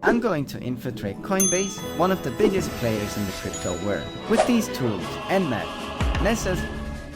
I'm going to infiltrate Coinbase, one of the biggest players in the crypto world. With these tools, NMAP, NSF,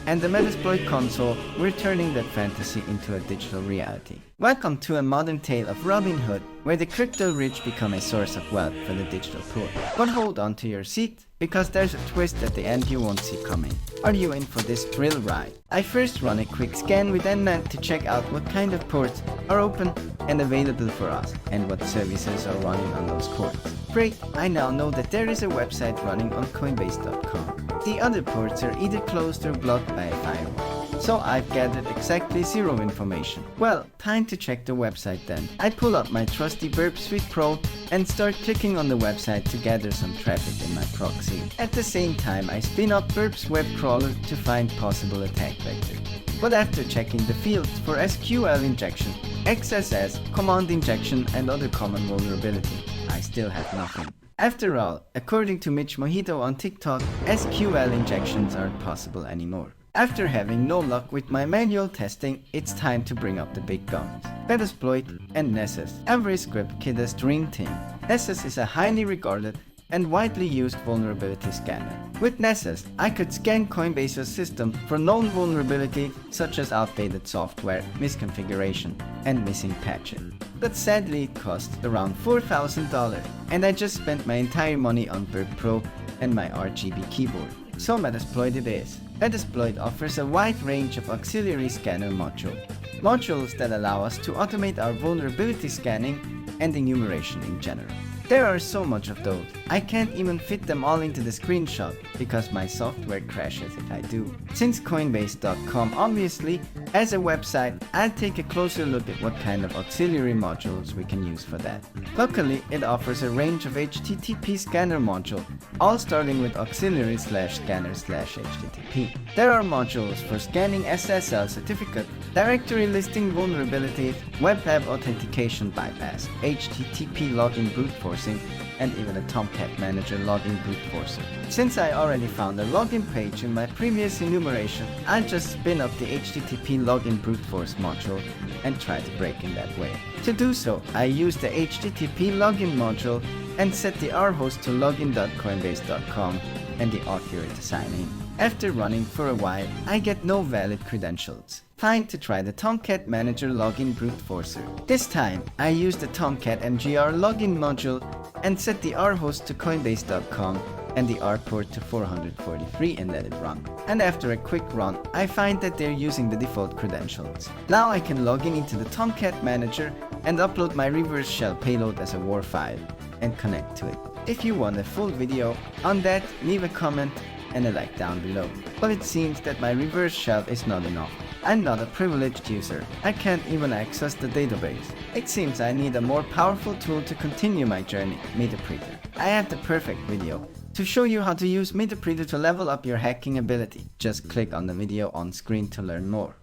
and the MSF Console, we're turning that fantasy into a digital reality. Welcome to a modern tale of Robin Hood, where the crypto rich become a source of wealth for the digital poor. But hold on to your seat, because there's a twist at the end you won't see coming. Are you in for this thrill ride? I first run a quick scan with NMAP to check out what kind of ports are open and available for us, and what services are running on those ports. Great, I now know that there is a website running on Coinbase.com. The other ports are either closed or blocked by a firewall. So I've gathered exactly zero information. Well, time to check the website then. I pull up my trusty Burp Suite Pro and start clicking on the website to gather some traffic in my proxy. At the same time, I spin up Burp's web crawler to find possible attack vectors. But after checking the fields for SQL injection, XSS, command injection, and other common vulnerabilities, I still have nothing. After all, according to Mitch Mojito on TikTok, SQL injections aren't possible anymore. After having no luck with my manual testing, it's time to bring up the big guns. Metasploit and Nessus. Every script kid has dream team. Nessus is a highly regarded and widely used vulnerability scanner. With Nessus, I could scan Coinbase's system for known vulnerabilities such as outdated software, misconfiguration, and missing patches. But sadly it cost around $4,000, and I just spent my entire money on Burp Pro and my RGB keyboard. So Metasploit it is. Metasploit offers a wide range of auxiliary scanner modules that allow us to automate our vulnerability scanning and enumeration in general. There are so much of those, I can't even fit them all into the screenshot because my software crashes if I do. Since Coinbase.com obviously has a website, I'll take a closer look at what kind of auxiliary modules we can use for that. Luckily, it offers a range of HTTP scanner modules, all starting with auxiliary/scanner/HTTP. There are modules for scanning SSL certificate, directory listing vulnerabilities, web app authentication bypass, HTTP login brute forcing, and even a Tomcat Manager login brute forcer. Since I already found a login page in my previous enumeration, I'll just spin up the HTTP login brute force module and try to break in that way. To do so, I use the HTTP login module and set the rhost to login.coinbase.com and the author to sign in. After running for a while, I get no valid credentials. Time to try the Tomcat Manager login brute forcer. This time, I use the Tomcat MGR login module and set the rhost to coinbase.com and the rport to 443 and let it run. And after a quick run, I find that they're using the default credentials. Now I can log in into the Tomcat Manager and upload my reverse shell payload as a WAR file and connect to it. If you want a full video on that, leave a comment and a like down below. But it seems that my reverse shell is not enough. I'm not a privileged user. I can't even access the database. It seems I need a more powerful tool to continue my journey, MetaPredator. I have the perfect video to show you how to use MetaPredator to level up your hacking ability. Just click on the video on screen to learn more.